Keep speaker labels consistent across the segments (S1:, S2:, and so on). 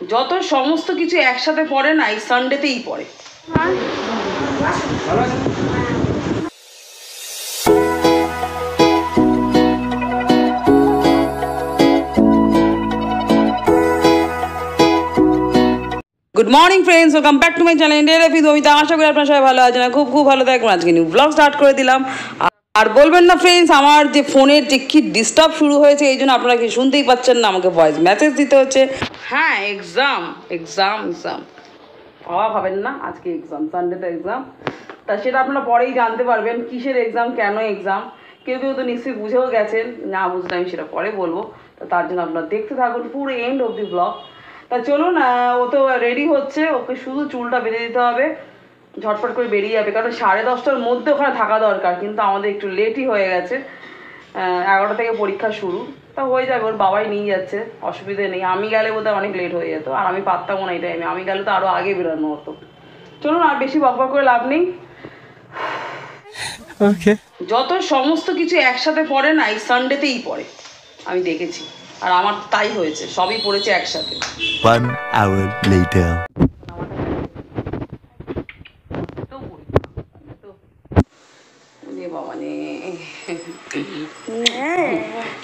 S1: যত সমস্ত কিছু একসাথে পড়ে না এই সানডেতেই পড়ে। Good morning friends, welcome back to my channel India life with Amita. আশা করি আপনারা সবাই ভালো আছেন, খুব খুব ভালো থাকবেন। আজকে নিউ ব্লগ স্টার্ট করে দিলাম। আর বলবেন না ফ্রেন্ডস, আমার যে ফোনের যে কি ডিস্টার্ব শুরু হয়েছে, এই জন্য আপনারা কি শুনতেই পাচ্ছেন না, আমাকে ভয়েস মেসেজ দিতে হচ্ছে। হ্যাঁ, এক্সাম এক্সাম এক্সাম অবাক হবেন না, আজকে এক্সাম, সানডেতে এক্সাম। তা সেটা আপনারা পরেই জানতে পারবেন কিসের এক্সাম, কেন এক্সাম। কেউ কেউ তো নিশ্চয়ই বুঝেও গেছেন, না বুঝলে আমি সেটা পরে বলবো। তো তার জন্য আপনারা দেখতে থাকুন পুরো এন্ড অব দি ব্লগ। তা চলুন, ও তো রেডি হচ্ছে, ওকে শুধু চুলটা বেঁধে দিতে হবে, ঝটপট করে বেরিয়ে যাবে। কারণ 10:30টার মধ্যে ওখানে থাকা দরকার, কিন্তু আমাদের একটু লেটই হয়ে গেছে। 11টা থেকে পরীক্ষা শুরু, তা হয়ে যাবে, ওর বাবাই নিয়ে যাচ্ছে, অসুবিধে নেই। আমি গেলে বোধহয় অনেক লেট হয়ে যেত, আর আমি পারতামও না এই টাইমে। আমি গেলে তো আরও আগে বেরোনো হতো। চলুন, আর বেশি বকবক করে লাভ নেই। যত সমস্ত কিছু একসাথে পড়ে না এই সানডেতেই পড়ে, আমি দেখেছি, আর আমার তাই হয়েছে, সবই পড়েছে একসাথে।
S2: 1 hour later.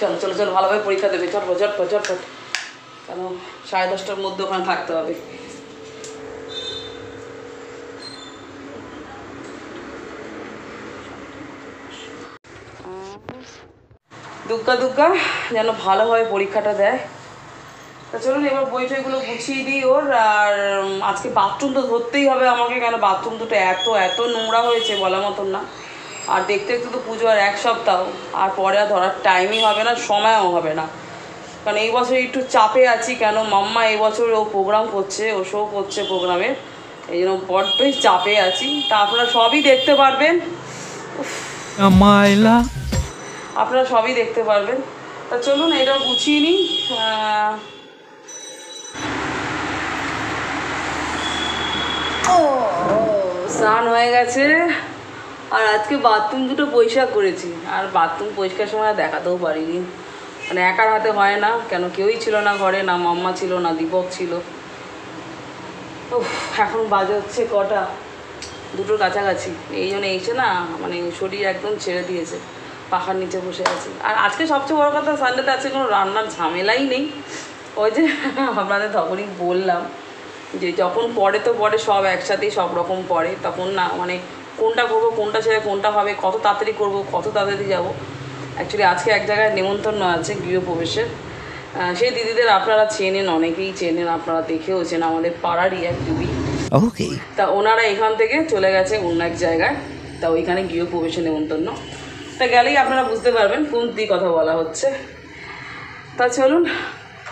S1: চলো চলো চলো, ভালোভাবে পরীক্ষা দেবে, চটপট চটপট চটপট, কেন 10:30টার মধ্যে ওখানে থাকতে হবে। দুগ্গা দুগ্গা যেন ভালোভাবে পরীক্ষাটা দেয়। তা চলুন এবার বই টইগুলো গুছিয়ে দিই ওর। আর আজকে বাথরুম তো ধরতেই হবে আমাকে, কেন বাথরুম দুটো এত এত নোংরা হয়েছে বলার মতন না। আর দেখতে দেখতে তো পুজো আর 1 সপ্তাহ, আর পরে আর ধরার টাইমই হবে না, সময়ও হবে না। কারণ এই বছর একটু চাপে আছি, কেন মাম্মা এই বছর ও প্রোগ্রাম করছে, ও শো করছে প্রোগ্রামের, এই জন্য বড্ডই চাপে আছি। তা আপনারা সবই দেখতে পারবেন, আপনারা সবই দেখতে পারবেন। তা চলুন এটাও গুছিয়ে নিই। স্নান হয়ে গেছে, আর আজকে বাথরুম দুটো পরিষ্কার করেছি। আর বাথরুম পরিষ্কার সময় দেখাতেও পারিনি, মানে একার হাতে হয় না, কেন কেউই ছিল না ঘরে, না মাম্মা ছিল না দীপক ছিল। তো এখন বাজে হচ্ছে কটা, 2টোর কাছাকাছি। এই জন্য এসে না মানে শরীর একদম ছেড়ে দিয়েছে, পাখার নিচে বসে আছি। আর আজকে সবচেয়ে বড় কথা, সানডেতে আজকে কোনো রান্নার ঝামেলাই নেই। ওই যে আপনাদের তখনই বললাম যে যখন পড়ে তো পড়ে সব একসাথেই, সব রকম পড়ে, তখন না মানে কোনটা করবো, কোনটা ছেড়ে কোনটা হবে, কত তাড়াতাড়ি করবো, কত তাড়াতাড়ি যাবো। অ্যাকচুয়ালি আজকে এক জায়গায় নেমন্তন্ন আছে গৃহপ্রবেশের। সেই দিদিদের আপনারা চেনেন, অনেকেই চেনেন, আপনারা দেখেওছেন, আমাদের পাড়ারই এক দিদি।
S2: Okay.
S1: তা ওনারা এখান থেকে চলে গেছে অন্য এক জায়গায়, তা ওইখানে গৃহপ্রবেশে নেমন্তন্ন। তা গেলেই আপনারা বুঝতে পারবেন কোন দিকে কথা বলা হচ্ছে। তা চলুন,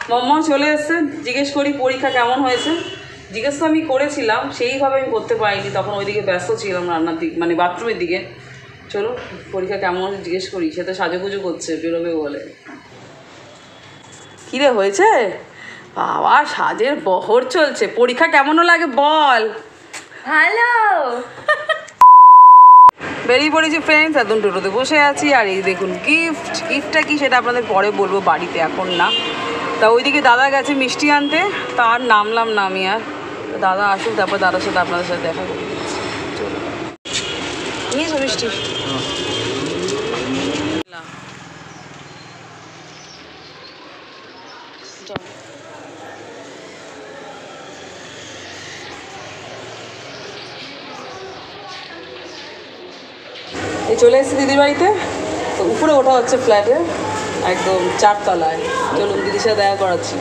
S1: মাম্মাও চলে এসছে, জিজ্ঞেস করি পরীক্ষা কেমন হয়েছে। জিজ্ঞেস তো আমি করেছিলাম, সেইভাবে আমি করতে পারিনি, তখন ওইদিকে ব্যস্ত ছিলাম রান্নার দিক, মানে বাথরুমের দিকে। চলুন পরীক্ষা কেমন হয়েছে জিজ্ঞেস করি, সে তো সাজুগুজু করছে বেরোবে বলে। কিরে হয়েছে বাবা, সাজের বহর চলছে, পরীক্ষা কেমনও লাগে বল।
S3: ভালো।
S1: বেরিয়ে পড়েছি ফ্রেন্ডস, একদম টোটোতে বসে আছি। আর এই দেখুন গিফটটা কি সেটা আপনাদের পরে বলবো, বাড়িতে এখন না। তা ওইদিকে দাদা গেছে মিষ্টি আনতে, তার নামলাম না আমি আর। দাদা আসুক, তারপর দাদার সাথে আপনাদের সাথে দেখা করে দিচ্ছি। চলো নিয়েছো মিষ্টি? এই চলে এসেছি দিদির বাড়িতে। তো উপরে ওঠা হচ্ছে ফ্ল্যাটে, একদম 4 তলায়। চলুন দিদির সাথে দেখা করাচ্ছি।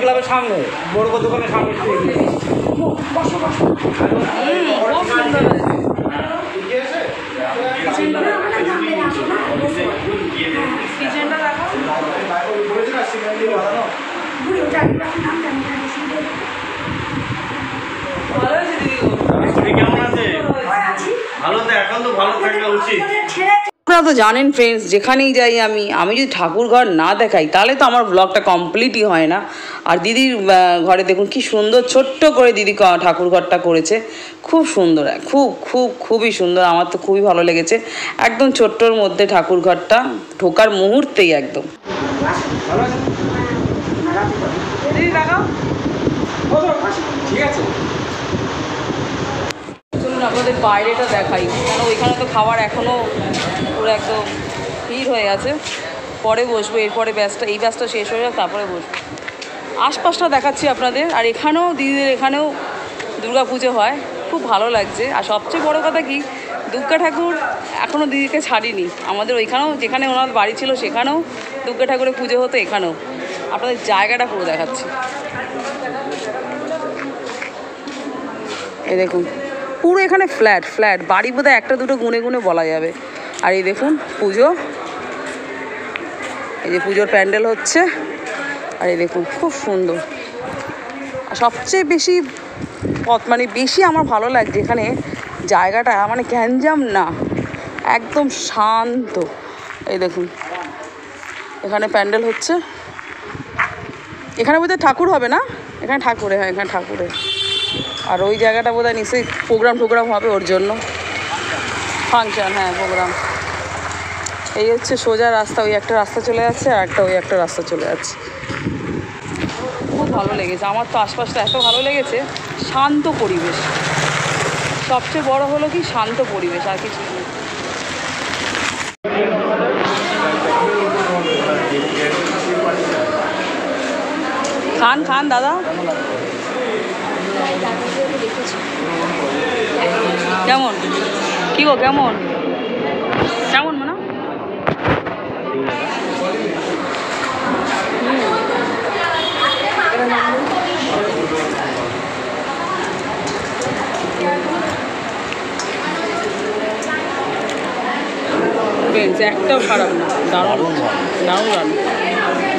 S4: ক্লাবের সামনে বড় দোকানের সামনে।
S1: কেমন আছে? ভালো তো, এখন তো ভালো থাকা উচিত। আপনারা তো জানেন ফ্রেন্ডস, যেখানেই যাই আমি যদি ঠাকুর ঘর না দেখাই তাহলে তো আমার ব্লগটা কমপ্লিটই হয় না। আর দিদির ঘরে দেখুন কি সুন্দর ছোট্ট করে দিদি ঠাকুর ঘরটা করেছে, খুব সুন্দর, খুবই সুন্দর, আমার তো খুবই ভালো লেগেছে। একদম ছোট্টর মধ্যে ঠাকুর ঘরটা, ঢোকার মুহূর্তেই একদম। দিদি দেখাও,
S4: ঠিক আছে।
S1: চলুন আপনাদের বাইরেটা দেখাই, কেন ওইখানে তো খাবার এখনও পুরো একদম ভিড় হয়ে আছে। পরে বসবো, এরপরে এই ব্যাচটা শেষ হয়ে যাক তারপরে বসবো। আশপাশটা দেখাচ্ছি আপনাদের। আর এখানেও দিদিদের এখানেও দুর্গা পুজো হয়, খুব ভালো লাগছে। আর সবচেয়ে বড় কথা কি, দুর্গা ঠাকুর এখনও দিদিকে ছাড়িনি। আমাদের ওইখানেও যেখানে ওনার বাড়ি ছিল সেখানেও দুর্গা ঠাকুরের পুজো হতো, এখানেও। আপনাদের জায়গাটা পুরো দেখাচ্ছি, এই দেখুন পুরো এখানে ফ্ল্যাট বাড়ি বোধহয় একটা দুটো গুনে বলা যাবে। আর এই দেখুন পুজো, এই যে পুজোর প্যান্ডেল হচ্ছে। আর এই দেখুন খুব সুন্দর। আর সবচেয়ে বেশি বেশি আমার ভালো লাগছে এখানে জায়গাটা, মানে গ্যাঞ্জাম না, একদম শান্ত। এই দেখুন এখানে প্যান্ডেল হচ্ছে, এখানে বোধহয় ঠাকুর হবে না, এখানে ঠাকুরে, হ্যাঁ এখানে ঠাকুরে। আর ওই জায়গাটা বোধহয় নিশ্চয়ই প্রোগ্রাম হবে ওর জন্য, ফাংশন, হ্যাঁ প্রোগ্রাম। এই হচ্ছে সোজা রাস্তা, ওই একটা রাস্তা চলে যাচ্ছে আর ওই একটা রাস্তা চলে যাচ্ছে। খুব ভালো লেগেছে আমার তো, আশপাশটা এত ভালো লেগেছে, শান্ত পরিবেশ। সবচেয়ে বড় হলো কি শান্ত পরিবেশ, আর কিছু নেই। খান দাদা, কেমন কি গো, কেমন মানে একটাও খারাপ না,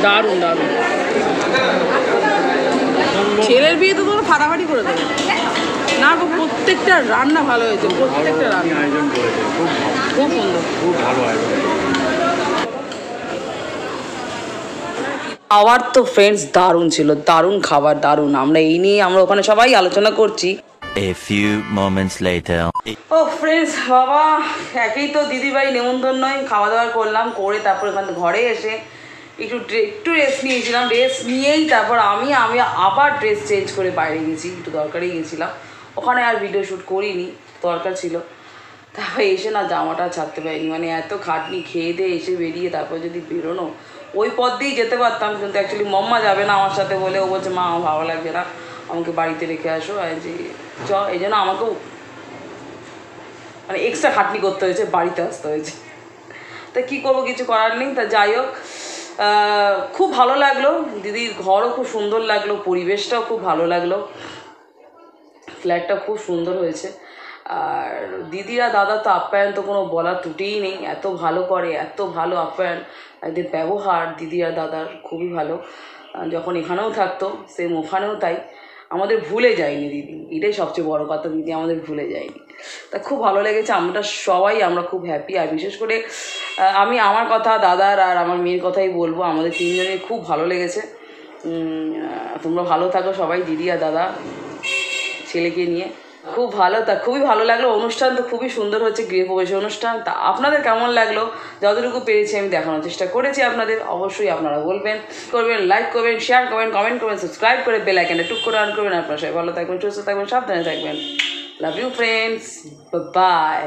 S1: দারুণ। ছেলের বিয়ে তো তোমরা ফাটাফাটি করে দেবে না গো, প্রত্যেকটা রান্না ভালো হয়েছে, প্রত্যেকটা রান্না আয়োজন করেছে, খুব সুন্দর, খুব ভালো আয়োজন। খাবার তো ফ্রেন্ডস দারুণ ছিল, দারুণ খাবার, দারুণ। আমরা ওখানে সবাই আলোচনা করছি।
S2: A few moments later.
S1: ও ফ্রেন্ডস, বাবা একেই তো দিদির বাড়ি নেমন্তন্ন, খাওয়া দাওয়া করলাম, করে তারপর এখানে ঘরে এসে একটু রেস্ট নিয়েছিলাম। রেস্ট নিয়েই তারপর আমি আবার ড্রেস চেঞ্জ করে বাইরে গেছি, একটু দরকারেই গেছিলাম। ওখানে আর ভিডিও শ্যুট করিনি, দরকার ছিল। তারপর এসে না জামাটা ছাড়তে পারিনি, মানে এত খাটনি, খেয়ে দিয়ে এসে বেরিয়ে তারপর যদি বেরোনো, ওই পথ দিয়েই যেতে পারতাম, কিন্তু অ্যাকচুয়ালি মম্মা যাবে না আমার সাথে বলে, ও বলছে মা আমার ভালো লাগবে না, আমাকে বাড়িতে রেখে আসো। আর যে এই জন্য আমাকেও মানে এক্সট্রা খাটনি করতে হয়েছে, বাড়িতে আসতে হয়েছে। তা কী করবো, কিছু করার নেই। তা যাই হোক, খুব ভালো লাগলো, দিদির ঘরও খুব সুন্দর লাগলো, পরিবেশটাও খুব ভালো লাগলো, ফ্ল্যাটটা খুব সুন্দর হয়েছে। আর দিদিরা দাদা তো আপ্যায়ন তো কোনো বলার ত্রুটিই নেই, এত ভালো করে, এত ভালো আপ্যায়ন, এদের ব্যবহার দিদিরা দাদার খুবই ভালো। যখন এখানেও থাকতো সেম ওখানেও তাই, আমাদের ভুলে যায়নি দিদি, এটাই সবচেয়ে বড় কথা, দিদি আমাদের ভুলে যায়নি। তা খুব ভালো লেগেছে, আমরা খুব হ্যাপি। আর বিশেষ করে আমি আমার কথা, দাদার আর আমার মেয়ের কথাই বলবো, আমাদের তিনজনের খুব ভালো লেগেছে। তোমরা ভালো থাকো সবাই, দিদি আর দাদা ছেলেকে নিয়ে খুব ভালো। তা খুবই ভালো লাগলো, অনুষ্ঠান তো খুবই সুন্দর হচ্ছে, গৃহপ্রবেশের অনুষ্ঠান। তা আপনাদের কেমন লাগলো, যতটুকু পেরেছি আমি দেখানোর চেষ্টা করেছি আপনাদের, অবশ্যই আপনারা বলবেন, লাইক করবেন, শেয়ার করবেন, কমেন্ট করবেন, সাবস্ক্রাইব করে বেল আইকনটা টুক করে অন করবেন। আপনারা সবাই ভালো থাকবেন, সুস্থ থাকবেন, সাবধানে থাকবেন। Love you friends, by.